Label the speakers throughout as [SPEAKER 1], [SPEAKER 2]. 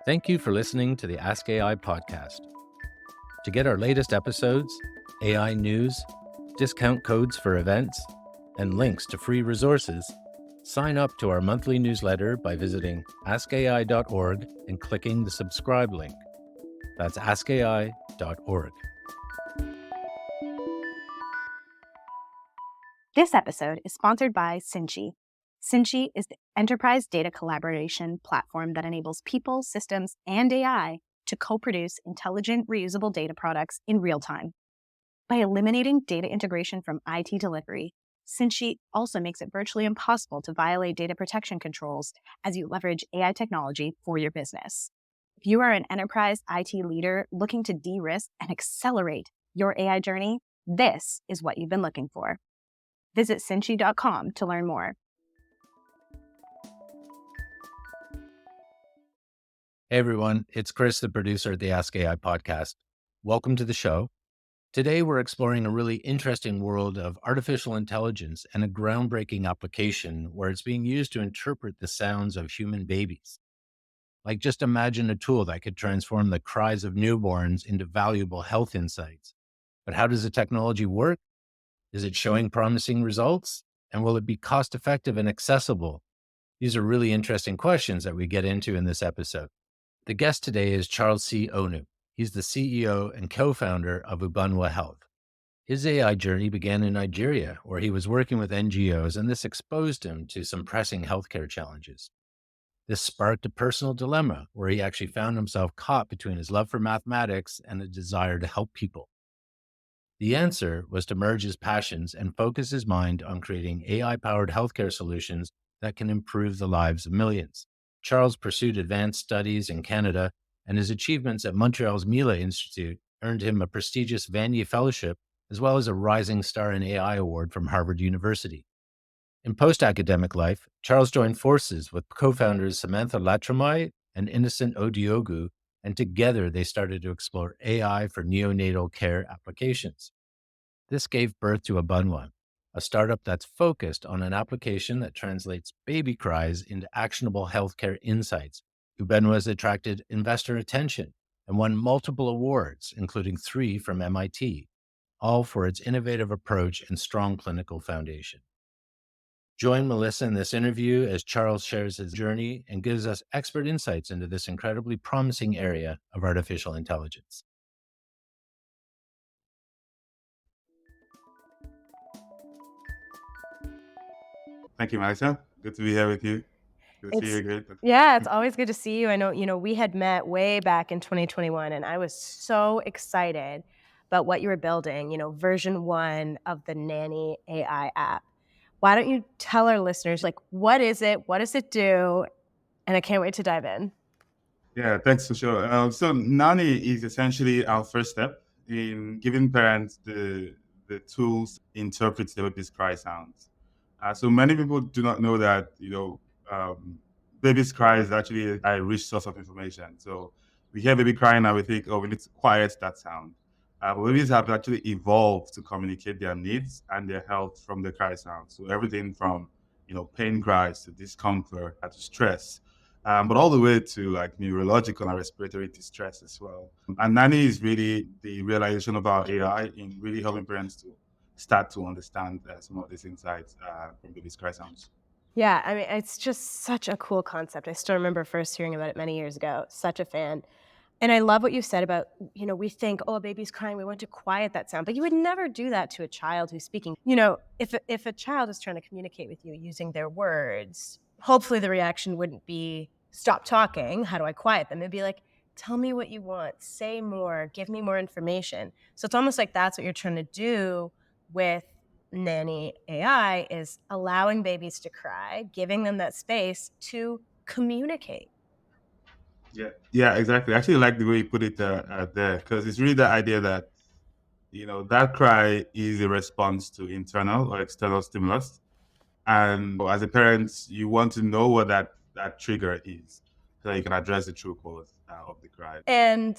[SPEAKER 1] Thank you for listening to the Ask AI podcast. To get our latest episodes, AI news, discount codes for events, and links to free resources, sign up to our monthly newsletter by visiting askai.org and clicking the subscribe link. That's askai.org.
[SPEAKER 2] This episode is sponsored by Cinchi. Cinchi is the enterprise data collaboration platform that enables people, systems, and AI to co-produce intelligent, reusable data products in real time. By eliminating data integration from IT delivery, Cinchi also makes it virtually impossible to violate data protection controls as you leverage AI technology for your business. If you are an enterprise IT leader looking to de-risk and accelerate your AI journey, this is what you've been looking for. Visit Cinchi.com to learn more.
[SPEAKER 1] Hey everyone, it's Chris, the producer of the Ask AI podcast. Welcome to the show. Today we're exploring a really interesting world of artificial intelligence and a groundbreaking application where it's being used to interpret the sounds of human babies. Like, just imagine a tool that could transform the cries of newborns into valuable health insights. But how does the technology work? Is it showing promising results? And will it be cost effective and accessible? These are really interesting questions that we get into in this episode. The guest today is Charles C. Onu. He's the CEO and co-founder of Ubenwa Health. His AI journey began in Nigeria, where he was working with NGOs, and this exposed him to some pressing healthcare challenges. This sparked a personal dilemma where he actually found himself caught between his love for mathematics and a desire to help people. The answer was to merge his passions and focus his mind on creating AI-powered healthcare solutions that can improve the lives of millions. Charles pursued advanced studies in Canada, and his achievements at Montreal's Mila Institute earned him a prestigious Vanier Fellowship, as well as a Rising Star in AI award from Harvard University. In post-academic life, Charles joined forces with co-founders Samantha Latramai and Innocent Odiogu, and together they started to explore AI for neonatal care applications. This gave birth to Ubenwa, a startup that's focused on an application that translates baby cries into actionable healthcare insights. Ubenwa has attracted investor attention and won multiple awards, including 3 from MIT, all for its innovative approach and strong clinical foundation. Join Melissa in this interview as Charles shares his journey and gives us expert insights into this incredibly promising area of artificial intelligence.
[SPEAKER 3] Thank you, Melissa. Good to be here with you. Good to see you again.
[SPEAKER 4] Yeah, it's always good to see you. I know, we had met way back in 2021, and I was so excited about what you were building, version 1 of the Nanni AI app. Why don't you tell our listeners, what is it? What does it do? And I can't wait to dive in.
[SPEAKER 3] Yeah, thanks for sure. So Nanni is essentially our first step in giving parents the tools to interpret their baby's cry sounds. So many people do not know that, baby's cry is actually a rich source of information. So we hear baby crying and we think, oh, we need to quiet that sound. But babies have actually evolved to communicate their needs and their health from the cry sound. So everything from, pain cries to discomfort to stress. But all the way to like neurological and respiratory distress as well. And Nanny is really the realization of our AI in really helping parents to start to understand some of these insights from baby's cry sounds.
[SPEAKER 4] Yeah, I mean, it's just such a cool concept. I still remember first hearing about it many years ago. Such a fan. And I love what you said about, we think, oh, a baby's crying, we want to quiet that sound. But you would never do that to a child who's speaking. If a child is trying to communicate with you using their words, hopefully the reaction wouldn't be, stop talking, how do I quiet them? It'd be like, tell me what you want, say more, give me more information. So it's almost like that's what you're trying to do with Nanni AI, is allowing babies to cry, giving them that space to communicate.
[SPEAKER 3] Yeah, exactly. I actually like the way you put it there, because it's really the idea that, that cry is a response to internal or external stimulus. And as a parent, you want to know what that trigger is so that you can address the true cause of the cry.
[SPEAKER 4] And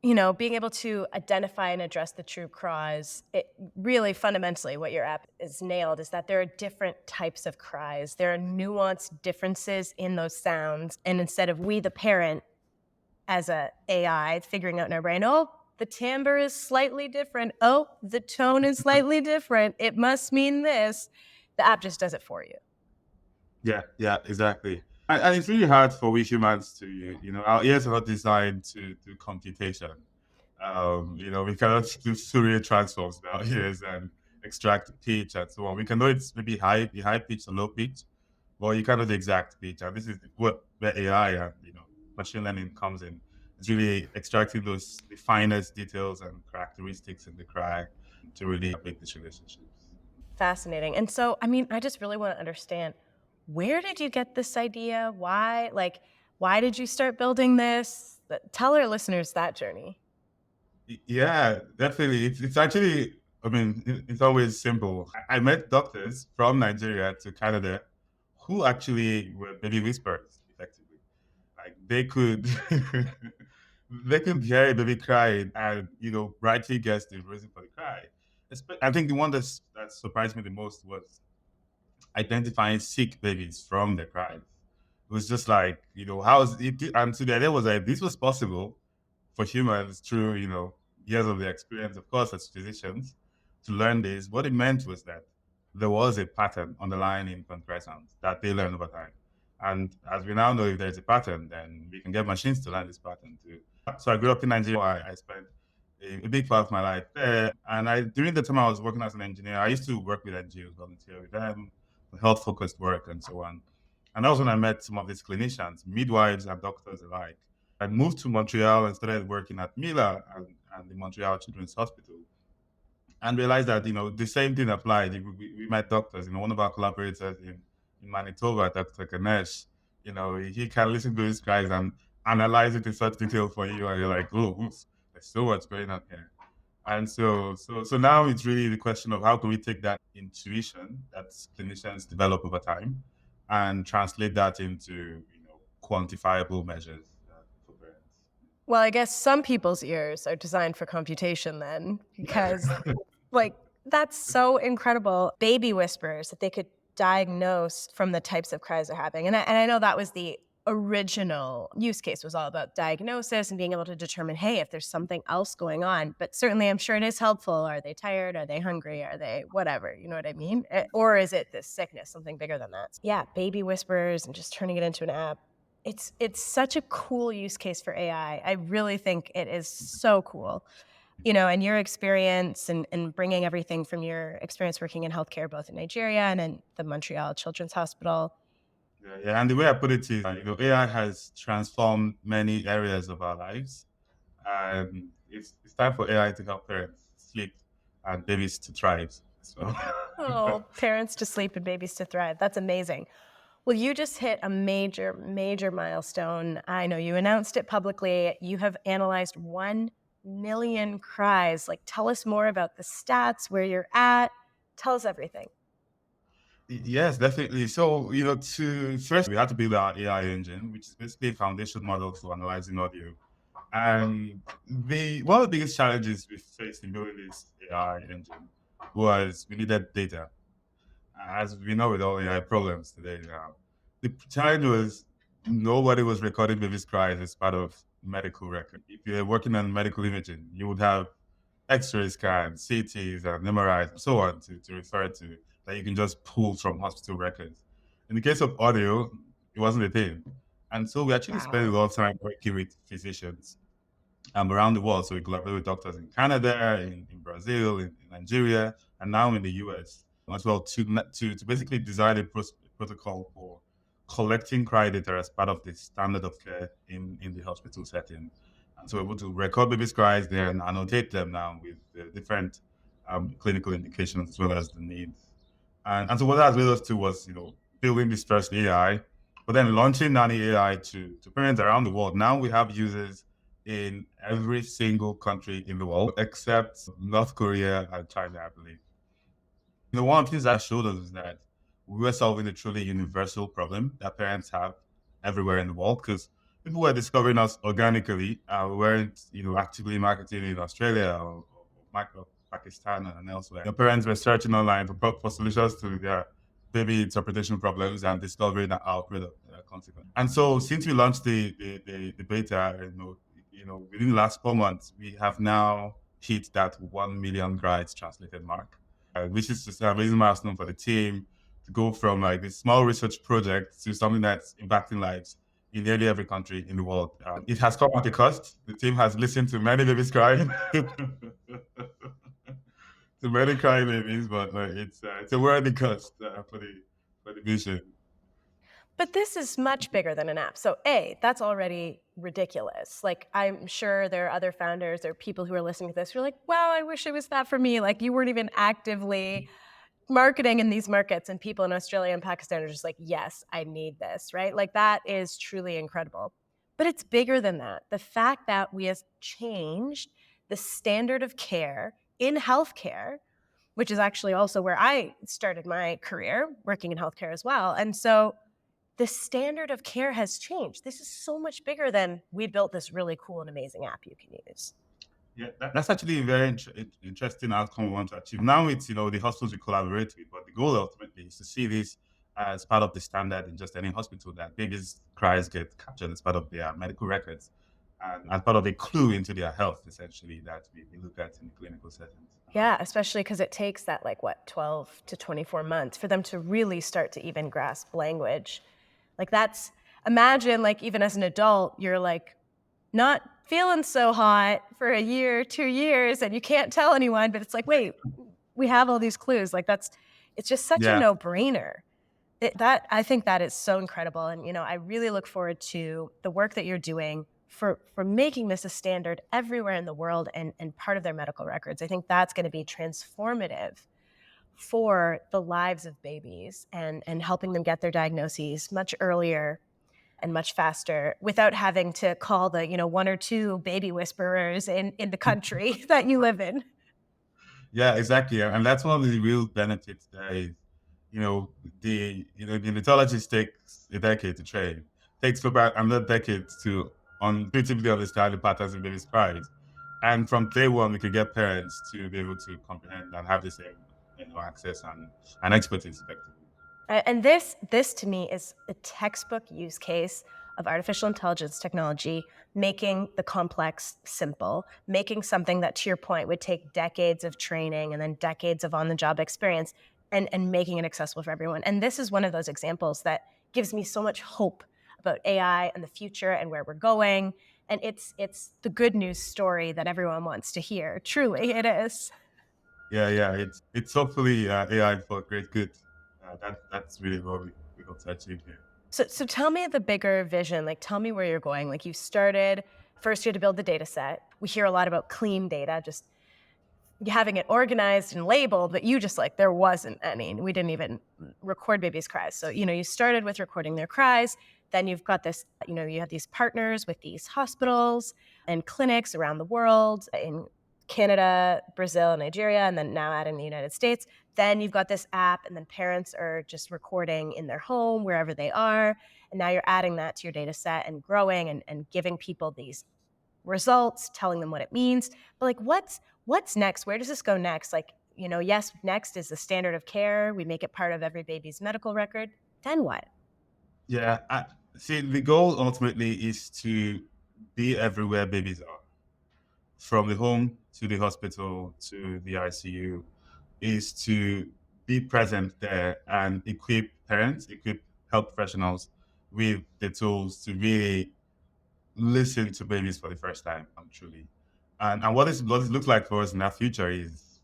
[SPEAKER 4] being able to identify and address the true cries, it really fundamentally what your app is nailed is that there are different types of cries. There are nuanced differences in those sounds. And instead of we, the parent, as a AI figuring out in our brain, oh, the timbre is slightly different. Oh, the tone is slightly different. It must mean this. The app just does it for you.
[SPEAKER 3] Yeah, yeah, exactly. And it's really hard for we humans to, our ears are not designed to do computation. We cannot do Fourier transforms with our ears and extract pitch and so on. We can know it's maybe high pitch or low pitch, but you cannot the exact pitch. And this is what where AI and machine learning comes in. It's really extracting the finest details and characteristics in the cry to really make these relationships.
[SPEAKER 4] Fascinating. And so, I mean, I just really want to understand, where did you get this idea? Why? Like, why did you start building this? Tell our listeners that journey.
[SPEAKER 3] Yeah, definitely. It's actually, I mean, it's always simple. I met doctors from Nigeria to Canada who actually were baby whisperers, effectively. Like they could, they could hear a baby crying and, rightly guess the reason for the cry. I think the one that surprised me the most was identifying sick babies from the cries. It was just like, how is it? And so the idea was like, this was possible for humans through, years of the experience, of course, as physicians, to learn this. What it meant was that there was a pattern underlying infant cry sounds that they learn over time. And as we now know, if there's a pattern, then we can get machines to learn this pattern too. So I grew up in Nigeria. I spent a big part of my life there. And during the time I was working as an engineer, I used to work with NGOs, volunteer with them, health focused work and so on. And that was when I met some of these clinicians, midwives and doctors alike. I moved to Montreal and started working at Mila and the Montreal Children's Hospital and realized that, the same thing applied. We met doctors, one of our collaborators in Manitoba, Dr. Ganesh, he can listen to these guys and analyze it in such detail for you. And you're like, oh, oof, there's so much going on here. And so now it's really the question of how can we take that intuition that clinicians develop over time and translate that into quantifiable measures for parents.
[SPEAKER 4] Well, I guess some people's ears are designed for computation then, because like that's so incredible. Baby whispers that they could diagnose from the types of cries they're having. And I know that was the original use case was all about diagnosis and being able to determine, hey, if there's something else going on. But certainly I'm sure it is helpful. Are they tired? Are they hungry? Are they whatever? You know what I mean? Or is it this sickness, something bigger than that? Yeah, baby whispers and just turning it into an app. It's such a cool use case for AI. I really think it is so cool. And your experience and bringing everything from your experience working in healthcare, both in Nigeria and in the Montreal Children's Hospital.
[SPEAKER 3] Yeah, yeah. And the way I put it is, AI has transformed many areas of our lives. And it's time for AI to help parents sleep and babies to thrive. So,
[SPEAKER 4] Oh, parents to sleep and babies to thrive. That's amazing. Well, you just hit a major, major milestone. I know you announced it publicly. You have analyzed 1 million cries. Like, tell us more about the stats, where you're at. Tell us everything.
[SPEAKER 3] yes, definitely. So, to first we had to build our AI engine, which is basically a foundation model for analyzing audio. And the one of the biggest challenges we faced in building this AI engine was we needed data. As we know with all AI problems today now, the challenge was nobody was recording baby's cries as part of medical record. If you're working on medical imaging, you would have X-ray scans, CTs, and MRIs, and so on to refer to that you can just pull from hospital records. In the case of audio, it wasn't a thing. And so we actually spent a
[SPEAKER 4] Wow.
[SPEAKER 3] lot of time working with physicians around the world. So we collaborate with doctors in Canada, in Brazil, in Nigeria, and now in the US as well to basically design a protocol for collecting cry data as part of the standard of care in the hospital setting. And so we're able to record babies' cries there and annotate them now with the different clinical indications as well as the needs. And so what that led us to was, building this first AI, but then launching Nanni AI to parents around the world. Now we have users in every single country in the world except North Korea and China, I believe. One of the things that showed us is that we were solving a truly universal problem that parents have everywhere in the world because People were discovering us organically. We weren't, actively marketing in Australia or Pakistan and elsewhere. Your parents were searching online for solutions to their baby interpretation problems and discovering that outbreak of consequence. And so, since we launched the beta, within the last 4 months, we have now hit that 1 million guides translated mark, which is just an amazing milestone for the team to go from like this small research project to something that's impacting lives in nearly every country in the world. It has come at a cost. The team has listened to many babies crying, to many crying babies, but it's a worthy cost for the vision.
[SPEAKER 4] But this is much bigger than an app. So, A, that's already ridiculous. Like, I'm sure there are other founders or people who are listening to this who are like, wow, I wish it was that for me. Like, you weren't even actively marketing in these markets, and people in Australia and Pakistan are just like, yes, I need this, right? Like, that is truly incredible. But it's bigger than that. The fact that we have changed the standard of care in healthcare, which is actually also where I started my career working in healthcare as well. And so the standard of care has changed. This is so much bigger than we built this really cool and amazing app you can use.
[SPEAKER 3] Yeah, that's actually a very interesting outcome we want to achieve. Now it's the hospitals we collaborate with, but the goal ultimately is to see this as part of the standard in just any hospital that babies' cries get captured as part of their medical records and as part of a clue into their health, essentially, that we look at in the clinical settings.
[SPEAKER 4] Yeah, especially because it takes that, like, what, 12 to 24 months for them to really start to even grasp language. Like, that's, imagine, like, even as an adult, you're like not feeling so hot for a year, 2 years, and you can't tell anyone, but it's like, wait, we have all these clues. Like, it's just such a
[SPEAKER 3] Yeah,
[SPEAKER 4] no brainer. That I think that is so incredible, and, I really look forward to the work that you're doing for making this a standard everywhere in the world and part of their medical records. I think that's gonna be transformative for the lives of babies and helping them get their diagnoses much earlier and much faster without having to call the, one or two baby whisperers in the country that you live in.
[SPEAKER 3] yeah, exactly. And that's one of the real benefits there is, the neonatologist takes a decade to train, takes about another decade to intuitively understand the patterns in babies' cries. And from day one, we could get parents to be able to comprehend and have the same, access and expertise effectively.
[SPEAKER 4] And this to me is a textbook use case of artificial intelligence technology making the complex simple, making something that, to your point, would take decades of training and then decades of on-the-job experience, and making it accessible for everyone. And this is one of those examples that gives me so much hope about AI and the future and where we're going. And it's the good news story that everyone wants to hear. Truly, it is.
[SPEAKER 3] Yeah, yeah. It's hopefully AI for great good. That's really what we hope to achieve here.
[SPEAKER 4] So tell me the bigger vision. Like, tell me where you're going. Like, you started first, you had to build the data set. We hear a lot about clean data, just having it organized and labeled, but you just like, there wasn't any. We didn't even record babies' cries. So, you started with recording their cries. Then you've got this, you have these partners with these hospitals and clinics around the world in Canada, Brazil, Nigeria, and then now adding the United States. Then you've got this app, and then parents are just recording in their home, wherever they are. And now you're adding that to your data set and growing and giving people these results, telling them what it means. But like, what's next? Where does this go next? Like, yes, next is the standard of care. We make it part of every baby's medical record. Then what?
[SPEAKER 3] Yeah, see, the goal ultimately is to be everywhere babies are, from the home to the hospital to the ICU, is to be present there and equip parents, equip health professionals with the tools to really listen to babies for the first time, truly. And what it looks like for us in our future is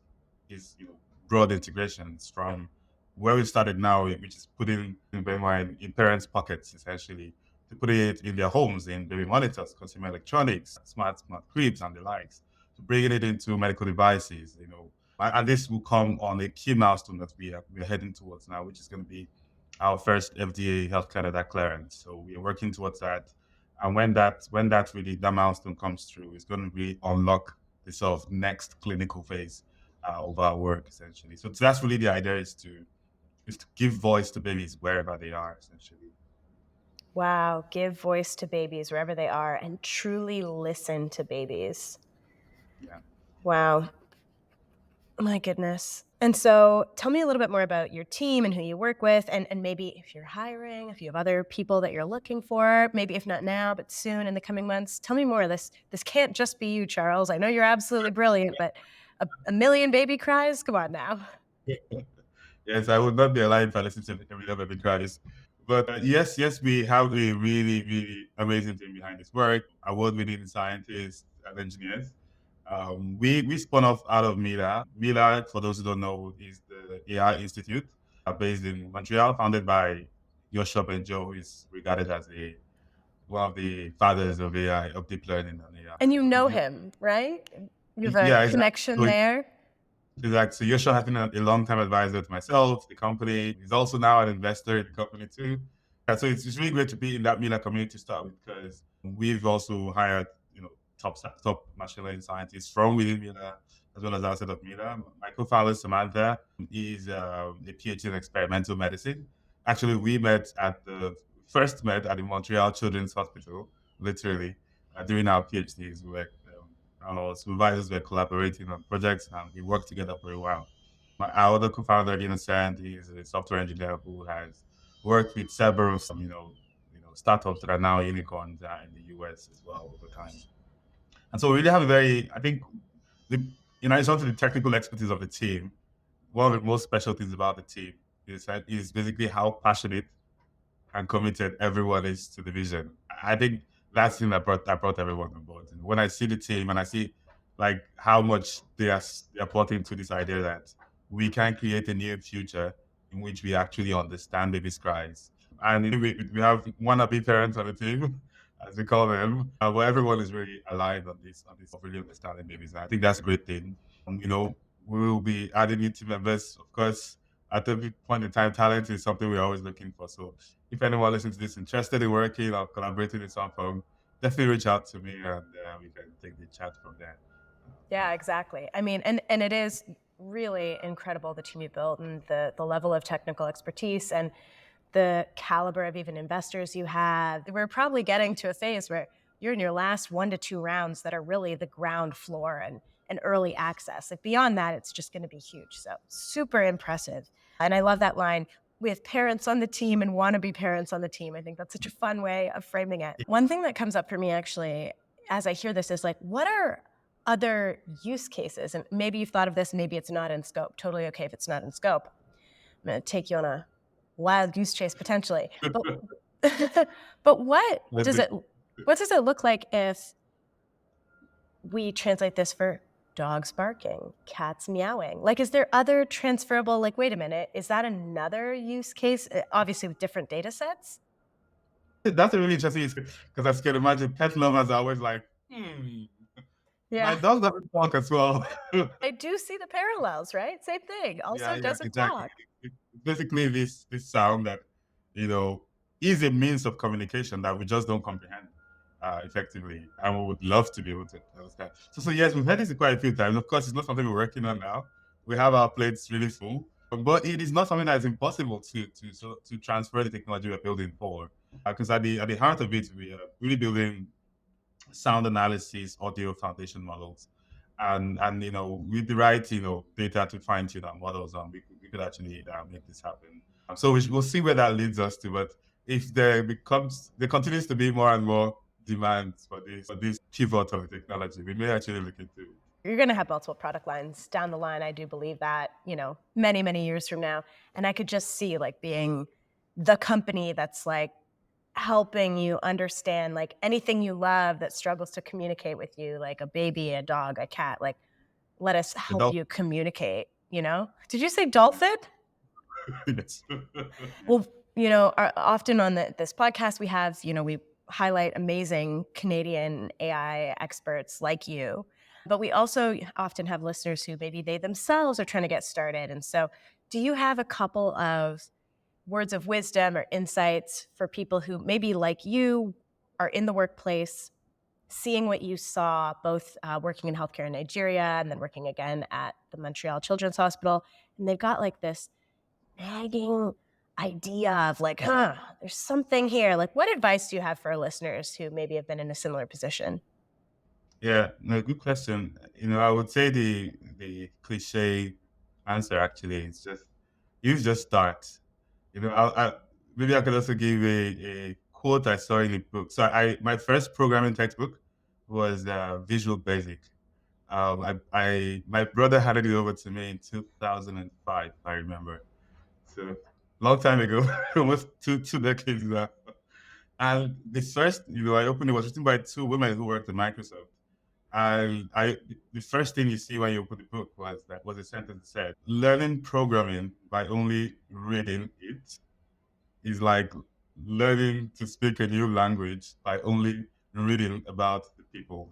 [SPEAKER 3] broad integrations from where we started now, which is putting Ubenwa in parents' pockets essentially, to putting it in their homes, in baby monitors, consumer electronics, smart cribs, and the likes, to bringing it into medical devices, and this will come on a key milestone that we're heading towards now, which is going to be our first FDA Health Canada clearance. So we are working towards that, and when that milestone comes through, it's going to really unlock the sort of next clinical phase of our work, essentially. So that's really the idea, is to give voice to babies wherever they are, essentially.
[SPEAKER 4] Wow, give voice to babies wherever they are and truly listen to babies.
[SPEAKER 3] Yeah.
[SPEAKER 4] Wow. My goodness. And so tell me a little bit more about your team and who you work with, and maybe if you're hiring, if you have other people that you're looking for, maybe if not now, but soon in the coming months. Tell me more. This can't just be you, Charles. I know you're absolutely brilliant, but a million baby cries? Come on now.
[SPEAKER 3] Yes, I would not be alive if I listened to every other big artist. But yes, yes, we have a really, really amazing team behind this work. Award-winning scientists and engineers. We spun off out of Mila. Mila, for those who don't know, is the AI Institute based in Montreal, founded by Yoshop and Joe, who is regarded as one of the fathers of AI, of deep learning and AI.
[SPEAKER 4] And you
[SPEAKER 3] So
[SPEAKER 4] know him, right? You have a
[SPEAKER 3] yeah, exactly.
[SPEAKER 4] connection
[SPEAKER 3] So
[SPEAKER 4] there.
[SPEAKER 3] exactly. So Yoshua has been a long-time advisor to myself, the company. He's also now an investor in the company too. So it's really great to be in that Mila community to start with because we've also hired, top machine learning scientists from within Mila as well as outside of Mila. My co-founder Samantha is a PhD in experimental medicine. Actually, we met at the Montreal Children's Hospital, literally during our PhDs. Our supervisors were collaborating on projects and we worked together for a while. Our other co-founder, Innocent, is a software engineer who has worked with several, startups that are now unicorns in the US as well over time. And so we really have I think, it's not the technical expertise of the team. One of the most special things about the team is basically how passionate and committed everyone is to the vision. I think that's the thing that brought everyone on board. And when I see the team and I see like how much they're put into this idea that we can create a new future in which we actually understand babies' cries. And we have wannabe parents on the team, as we call them, but everyone is really aligned on this of really understanding babies. And I think that's a great thing. We will be adding new team members, of course. At every point in time, talent is something we're always looking for. So if anyone listening to this interested in working or collaborating in some form, definitely reach out to me and we can take the chat from there.
[SPEAKER 4] Yeah, exactly. I mean, and it is really incredible the team you built and the level of technical expertise and the caliber of even investors you have. We're probably getting to a phase where you're in your last 1 to 2 rounds that are really the ground floor and early access. Like beyond that, it's just going to be huge. So super impressive. And I love that line. We have parents on the team and wannabe parents on the team. I think that's such a fun way of framing it. One thing that comes up for me actually as I hear this is like, what are other use cases? And maybe you've thought of this, maybe it's not in scope. Totally okay if it's not in scope. I'm going to take you on a wild goose chase potentially. But but
[SPEAKER 3] Let's be-
[SPEAKER 4] what does it look like if we translate this for dogs barking, cats meowing? Like, is there other transferable, like, wait a minute, is that another use case? Obviously with different data sets?
[SPEAKER 3] That's a really interesting use because as you can imagine, pet lovers are always like, my
[SPEAKER 4] Yeah.
[SPEAKER 3] dog doesn't talk as well.
[SPEAKER 4] I do see the parallels, right? Same thing.
[SPEAKER 3] Yeah,
[SPEAKER 4] Also
[SPEAKER 3] yeah,
[SPEAKER 4] doesn't
[SPEAKER 3] exactly.
[SPEAKER 4] talk.
[SPEAKER 3] Basically this sound that you know is a means of communication that we just don't comprehend effectively, and we would love to be able to understand. So yes, we've heard this quite a few times. Of course, it's not something we're working on now. We have our plates really full, but it is not something that is impossible to transfer the technology we're building for. Because at the heart of it, we are really building sound analysis, audio foundation models, and with the right data to fine tune our models, we could actually make this happen. So we'll see where that leads us to. But if there continues to be more and more demand for this pivot of the technology, we may actually look into it.
[SPEAKER 4] You're going to have multiple product lines down the line. I do believe that, many, many years from now. And I could just see like being the company that's like helping you understand like anything you love that struggles to communicate with you, like a baby, a dog, a cat, like let us
[SPEAKER 3] The
[SPEAKER 4] help
[SPEAKER 3] dog,
[SPEAKER 4] you communicate. Did you say dolphin?
[SPEAKER 3] yes.
[SPEAKER 4] Well, often on this podcast, we highlight amazing Canadian AI experts like you, but we also often have listeners who maybe they themselves are trying to get started. And so, do you have a couple of words of wisdom or insights for people who maybe like you are in the workplace, seeing what you saw, both working in healthcare in Nigeria and then working again at the Montreal Children's Hospital, and they've got like this nagging idea of like, there's something here. Like, what advice do you have for our listeners who maybe have been in a similar position?
[SPEAKER 3] Yeah, no, good question. I would say the cliche answer actually is just you just start. Maybe I could also give a quote I saw in a book. So I my first programming textbook was Visual Basic. My brother handed it over to me in 2005, if I remember. So long time ago, almost two decades now. And the first, I opened it was written by two women who worked at Microsoft. And the first thing you see when you open the book was a sentence that said, "Learning programming by only reading it is like learning to speak a new language by only reading about the people."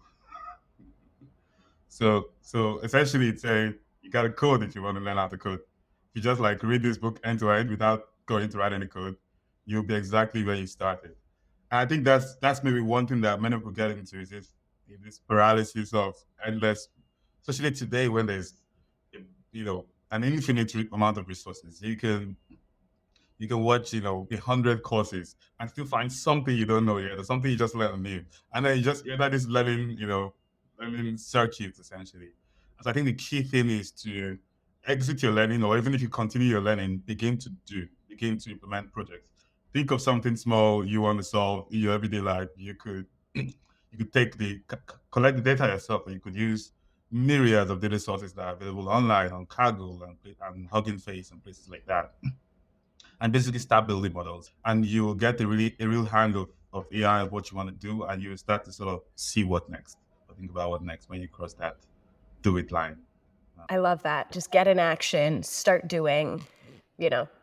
[SPEAKER 3] So essentially, it's saying you got to code if you want to learn how to code. If you just like read this book end to end without going to write any code, you'll be exactly where you started. And I think that's maybe one thing that many people get into is this paralysis of endless, especially today when there's an infinite amount of resources. You can watch, 100 courses and still find something you don't know yet, or something you just learn new. And then that is learning, learning circuits essentially. So I think the key thing is to exit your learning, or even if you continue your learning, begin to implement projects. Think of something small you want to solve in your everyday life. You could collect the data yourself, and you could use myriads of data sources that are available online on Kaggle and Hugging Face and places like that, and basically start building models. And you will get a real hang of AI, of what you want to do, and you will start to sort of see what next, or think about what next when you cross that do it line.
[SPEAKER 4] I love that. Just get in action, start doing.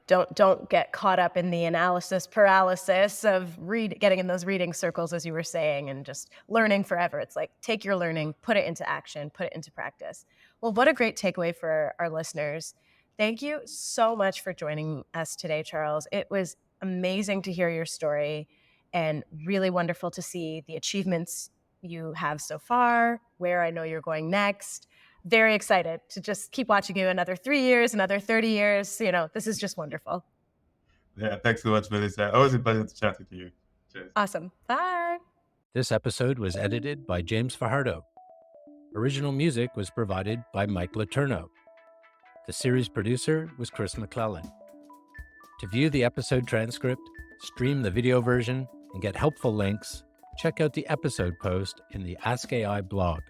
[SPEAKER 4] Don't get caught up in the analysis paralysis of getting in those reading circles, as you were saying, and just learning forever. It's like, take your learning, put it into action, put it into practice. Well, what a great takeaway for our listeners. Thank you so much for joining us today, Charles. It was amazing to hear your story and really wonderful to see the achievements you have so far, where I know you're going next. Very excited to just keep watching you another 3 years, another 30 years. This is just wonderful.
[SPEAKER 3] Yeah, thanks so much, Melissa. Always a pleasure to chat with you. Cheers.
[SPEAKER 4] Awesome. Bye.
[SPEAKER 1] This episode was edited by James Fajardo. Original music was provided by Mike Letourneau. The series producer was Chris McClellan. To view the episode transcript, stream the video version, and get helpful links, check out the episode post in the Ask AI blog.